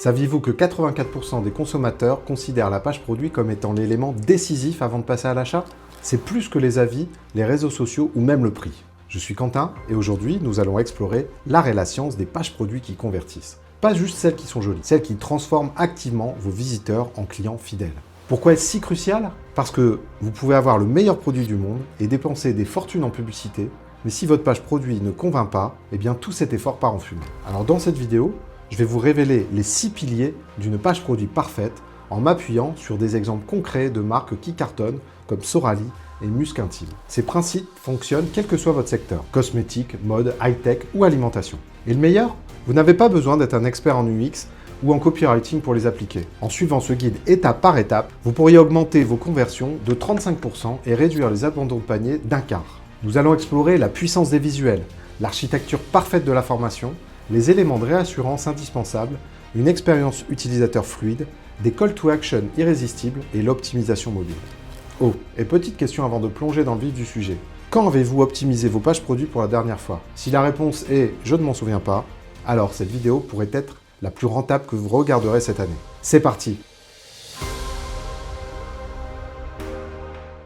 Saviez-vous que 84% des consommateurs considèrent la page produit comme étant l'élément décisif avant de passer à l'achat? C'est plus que les avis, les réseaux sociaux ou même le prix. Je suis Quentin et aujourd'hui, nous allons explorer l'art et la science des pages produits qui convertissent. Pas juste celles qui sont jolies, celles qui transforment activement vos visiteurs en clients fidèles. Pourquoi est-ce si crucial? Parce que vous pouvez avoir le meilleur produit du monde et dépenser des fortunes en publicité, mais si votre page produit ne convainc pas, eh bien tout cet effort part en fumée. Alors dans cette vidéo, je vais vous révéler les 6 piliers d'une page produit parfaite en m'appuyant sur des exemples concrets de marques qui cartonnent comme Sorali et Musc Intime. Ces principes fonctionnent quel que soit votre secteur, cosmétique, mode, high-tech ou alimentation. Et le meilleur, vous n'avez pas besoin d'être un expert en UX ou en copywriting pour les appliquer. En suivant ce guide étape par étape, vous pourriez augmenter vos conversions de 35% et réduire les abandons de panier d'un quart. Nous allons explorer la puissance des visuels, l'architecture parfaite de la formation, les éléments de réassurance indispensables, une expérience utilisateur fluide, des call to action irrésistibles et l'optimisation mobile. Oh, et petite question avant de plonger dans le vif du sujet. Quand avez-vous optimisé vos pages produits pour la dernière fois? Si la réponse est « je ne m'en souviens pas », alors cette vidéo pourrait être la plus rentable que vous regarderez cette année. C'est parti!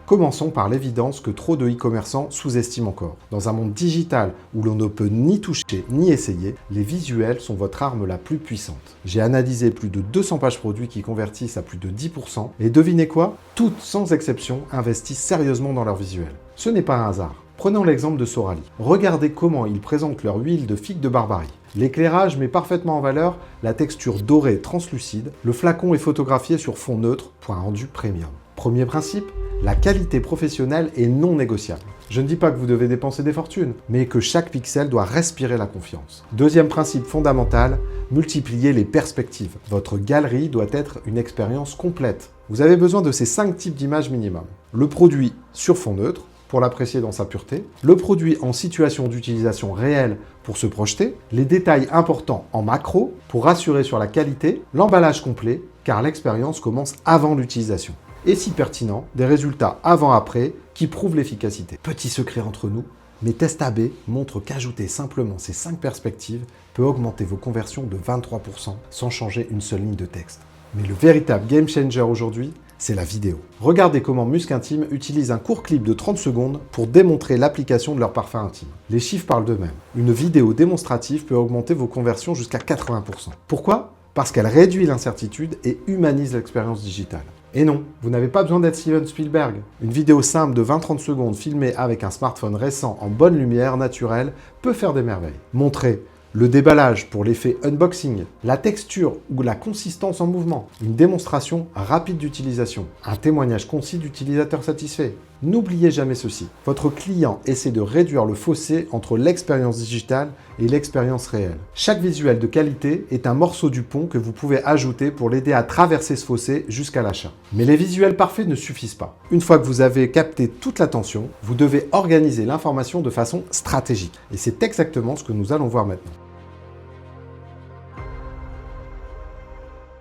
Commençons par l'évidence que trop de e-commerçants sous-estiment encore. Dans un monde digital où l'on ne peut ni toucher ni essayer, les visuels sont votre arme la plus puissante. J'ai analysé plus de 200 pages produits qui convertissent à plus de 10%, et devinez quoi? Toutes, sans exception, investissent sérieusement dans leurs visuels. Ce n'est pas un hasard. Prenons l'exemple de Sorali. Regardez comment ils présentent leur huile de figue de Barbarie. L'éclairage met parfaitement en valeur la texture dorée translucide, le flacon est photographié sur fond neutre pour un rendu premium. Premier principe, la qualité professionnelle est non négociable. Je ne dis pas que vous devez dépenser des fortunes, mais que chaque pixel doit respirer la confiance. Deuxième principe fondamental, multiplier les perspectives. Votre galerie doit être une expérience complète. Vous avez besoin de ces 5 types d'images minimum. Le produit sur fond neutre, pour l'apprécier dans sa pureté, le produit en situation d'utilisation réelle pour se projeter, les détails importants en macro pour rassurer sur la qualité, l'emballage complet, car l'expérience commence avant l'utilisation. Et si pertinent, des résultats avant-après qui prouvent l'efficacité. Petit secret entre nous, mes tests AB montrent qu'ajouter simplement ces 5 perspectives peut augmenter vos conversions de 23% sans changer une seule ligne de texte. Mais le véritable game changer aujourd'hui, c'est la vidéo. Regardez comment Musc Intime utilise un court clip de 30 secondes pour démontrer l'application de leur parfum intime. Les chiffres parlent d'eux-mêmes. Une vidéo démonstrative peut augmenter vos conversions jusqu'à 80%. Pourquoi? Parce qu'elle réduit l'incertitude et humanise l'expérience digitale. Et non, vous n'avez pas besoin d'être Steven Spielberg. Une vidéo simple de 20-30 secondes filmée avec un smartphone récent en bonne lumière naturelle peut faire des merveilles. Montrez le déballage pour l'effet unboxing, la texture ou la consistance en mouvement, une démonstration rapide d'utilisation, un témoignage concis d'utilisateur satisfait. N'oubliez jamais ceci, votre client essaie de réduire le fossé entre l'expérience digitale et l'expérience réelle. Chaque visuel de qualité est un morceau du pont que vous pouvez ajouter pour l'aider à traverser ce fossé jusqu'à l'achat. Mais les visuels parfaits ne suffisent pas. Une fois que vous avez capté toute l'attention, vous devez organiser l'information de façon stratégique. Et c'est exactement ce que nous allons voir maintenant.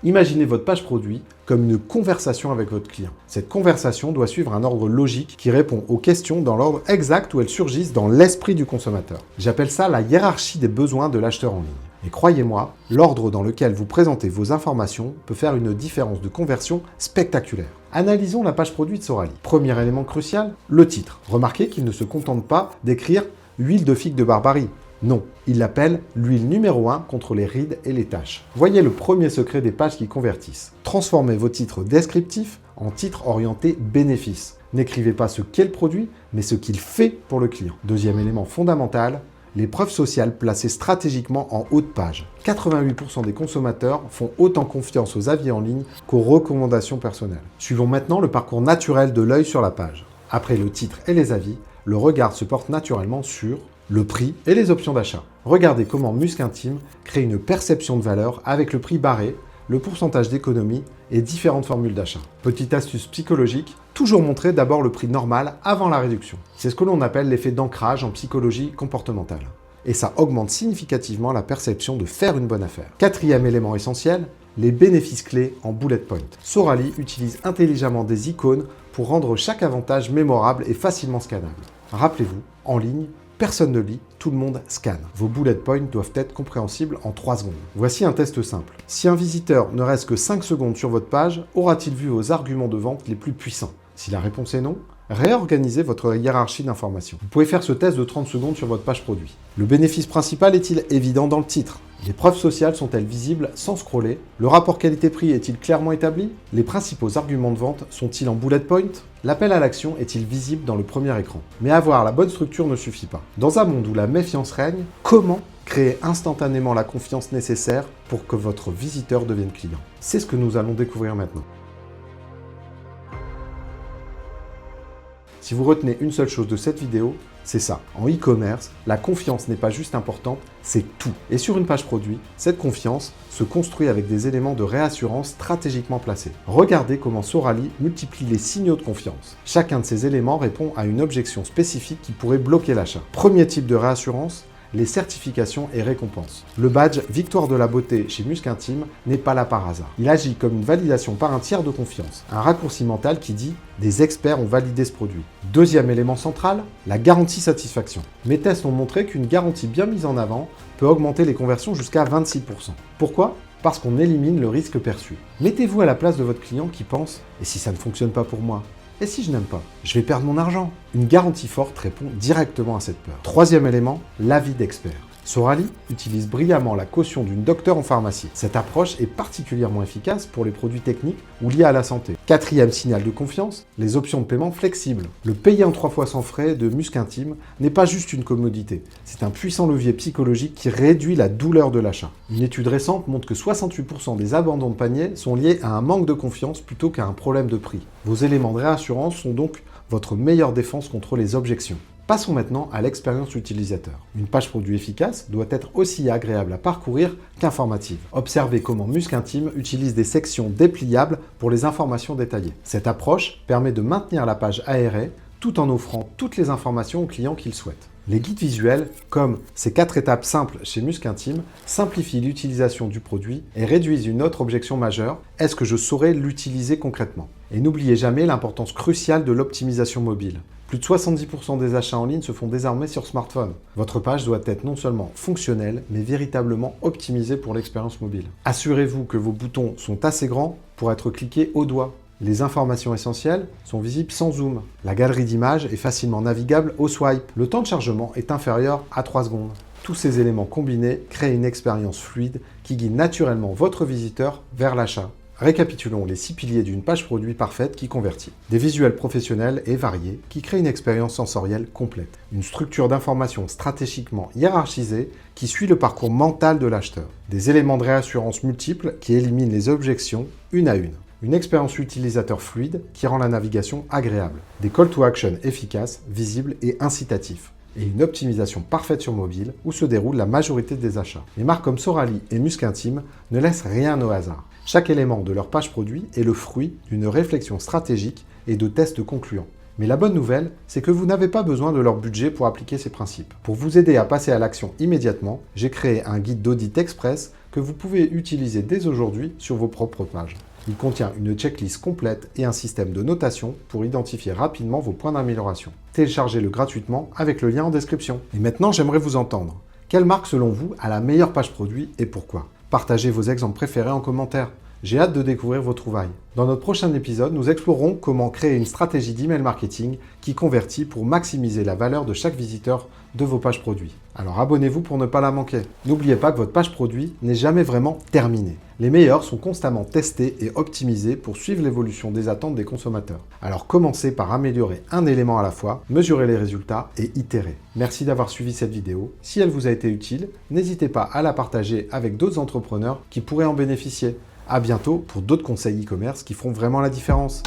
Imaginez votre page produit comme une conversation avec votre client. Cette conversation doit suivre un ordre logique qui répond aux questions dans l'ordre exact où elles surgissent dans l'esprit du consommateur. J'appelle ça la hiérarchie des besoins de l'acheteur en ligne. Et croyez-moi, l'ordre dans lequel vous présentez vos informations peut faire une différence de conversion spectaculaire. Analysons la page produit de Sorali. Premier élément crucial, le titre. Remarquez qu'il ne se contente pas d'écrire « huile de figue de Barbarie ». Non, il l'appelle l'huile numéro 1 contre les rides et les taches. Voyez le premier secret des pages qui convertissent. Transformez vos titres descriptifs en titres orientés bénéfices. N'écrivez pas ce qu'est le produit, mais ce qu'il fait pour le client. Deuxième élément fondamental, les preuves sociales placées stratégiquement en haut de page. 88% des consommateurs font autant confiance aux avis en ligne qu'aux recommandations personnelles. Suivons maintenant le parcours naturel de l'œil sur la page. Après le titre et les avis, le regard se porte naturellement sur le prix et les options d'achat. Regardez comment Musc Intime crée une perception de valeur avec le prix barré, le pourcentage d'économie et différentes formules d'achat. Petite astuce psychologique, toujours montrer d'abord le prix normal avant la réduction. C'est ce que l'on appelle l'effet d'ancrage en psychologie comportementale. Et ça augmente significativement la perception de faire une bonne affaire. Quatrième élément essentiel, les bénéfices clés en bullet point. Sorali utilise intelligemment des icônes pour rendre chaque avantage mémorable et facilement scannable. Rappelez-vous, en ligne, Personne ne lit, tout le monde scanne. Vos bullet points doivent être compréhensibles en 3 secondes. Voici un test simple. Si un visiteur ne reste que 5 secondes sur votre page, aura-t-il vu vos arguments de vente les plus puissants? Si la réponse est non, réorganisez votre hiérarchie d'informations. Vous pouvez faire ce test de 30 secondes sur votre page produit. Le bénéfice principal est-il évident dans le titre? Les preuves sociales sont-elles visibles sans scroller? Le rapport qualité-prix est-il clairement établi? Les principaux arguments de vente sont-ils en bullet point? L'appel à l'action est-il visible dans le premier écran? Mais avoir la bonne structure ne suffit pas. Dans un monde où la méfiance règne, comment créer instantanément la confiance nécessaire pour que votre visiteur devienne client? C'est ce que nous allons découvrir maintenant. Si vous retenez une seule chose de cette vidéo, c'est ça. En e-commerce, la confiance n'est pas juste importante, c'est tout. Et sur une page produit, cette confiance se construit avec des éléments de réassurance stratégiquement placés. Regardez comment Sorally multiplie les signaux de confiance. Chacun de ces éléments répond à une objection spécifique qui pourrait bloquer l'achat. Premier type de réassurance, les certifications et récompenses. Le badge Victoire de la beauté chez Musc Intime n'est pas là par hasard. Il agit comme une validation par un tiers de confiance, un raccourci mental qui dit « des experts ont validé ce produit ». Deuxième élément central, la garantie satisfaction. Mes tests ont montré qu'une garantie bien mise en avant peut augmenter les conversions jusqu'à 26%. Pourquoi ? Parce qu'on élimine le risque perçu. Mettez-vous à la place de votre client qui pense « et si ça ne fonctionne pas pour moi ? Et si je n'aime pas? Je vais perdre mon argent ». Une garantie forte répond directement à cette peur. Troisième élément, l'avis d'expert. Sorally utilise brillamment la caution d'une docteure en pharmacie. Cette approche est particulièrement efficace pour les produits techniques ou liés à la santé. Quatrième signal de confiance, les options de paiement flexibles. Le payer en 3 fois sans frais de Musc Intime n'est pas juste une commodité, c'est un puissant levier psychologique qui réduit la douleur de l'achat. Une étude récente montre que 68% des abandons de panier sont liés à un manque de confiance plutôt qu'à un problème de prix. Vos éléments de réassurance sont donc votre meilleure défense contre les objections. Passons maintenant à l'expérience utilisateur. Une page produit efficace doit être aussi agréable à parcourir qu'informative. Observez comment Musc Intime utilise des sections dépliables pour les informations détaillées. Cette approche permet de maintenir la page aérée tout en offrant toutes les informations aux clients qu'ils souhaitent. Les guides visuels, comme ces 4 étapes simples chez Musc Intime, simplifient l'utilisation du produit et réduisent une autre objection majeure, est-ce que je saurais l'utiliser concrètement? Et n'oubliez jamais l'importance cruciale de l'optimisation mobile. Plus de 70% des achats en ligne se font désormais sur smartphone. Votre page doit être non seulement fonctionnelle, mais véritablement optimisée pour l'expérience mobile. Assurez-vous que vos boutons sont assez grands pour être cliqués au doigt. Les informations essentielles sont visibles sans zoom. La galerie d'images est facilement navigable au swipe. Le temps de chargement est inférieur à 3 secondes. Tous ces éléments combinés créent une expérience fluide qui guide naturellement votre visiteur vers l'achat. Récapitulons les 6 piliers d'une page produit parfaite qui convertit. Des visuels professionnels et variés qui créent une expérience sensorielle complète. Une structure d'information stratégiquement hiérarchisée qui suit le parcours mental de l'acheteur. Des éléments de réassurance multiples qui éliminent les objections une à une. Une expérience utilisateur fluide qui rend la navigation agréable. Des call to action efficaces, visibles et incitatifs. Et une optimisation parfaite sur mobile où se déroule la majorité des achats. Les marques comme Sorally et Musc Intime ne laissent rien au hasard. Chaque élément de leur page produit est le fruit d'une réflexion stratégique et de tests concluants. Mais la bonne nouvelle, c'est que vous n'avez pas besoin de leur budget pour appliquer ces principes. Pour vous aider à passer à l'action immédiatement, j'ai créé un guide d'audit express que vous pouvez utiliser dès aujourd'hui sur vos propres pages. Il contient une checklist complète et un système de notation pour identifier rapidement vos points d'amélioration. Téléchargez-le gratuitement avec le lien en description. Et maintenant, j'aimerais vous entendre. Quelle marque, selon vous, a la meilleure page produit et pourquoi? Partagez vos exemples préférés en commentaire. J'ai hâte de découvrir vos trouvailles. Dans notre prochain épisode, nous explorerons comment créer une stratégie d'email marketing qui convertit pour maximiser la valeur de chaque visiteur de vos pages produits. Alors abonnez-vous pour ne pas la manquer. N'oubliez pas que votre page produit n'est jamais vraiment terminée. Les meilleurs sont constamment testés et optimisés pour suivre l'évolution des attentes des consommateurs. Alors commencez par améliorer un élément à la fois, mesurez les résultats et itérez. Merci d'avoir suivi cette vidéo. Si elle vous a été utile, n'hésitez pas à la partager avec d'autres entrepreneurs qui pourraient en bénéficier. À bientôt pour d'autres conseils e-commerce qui feront vraiment la différence.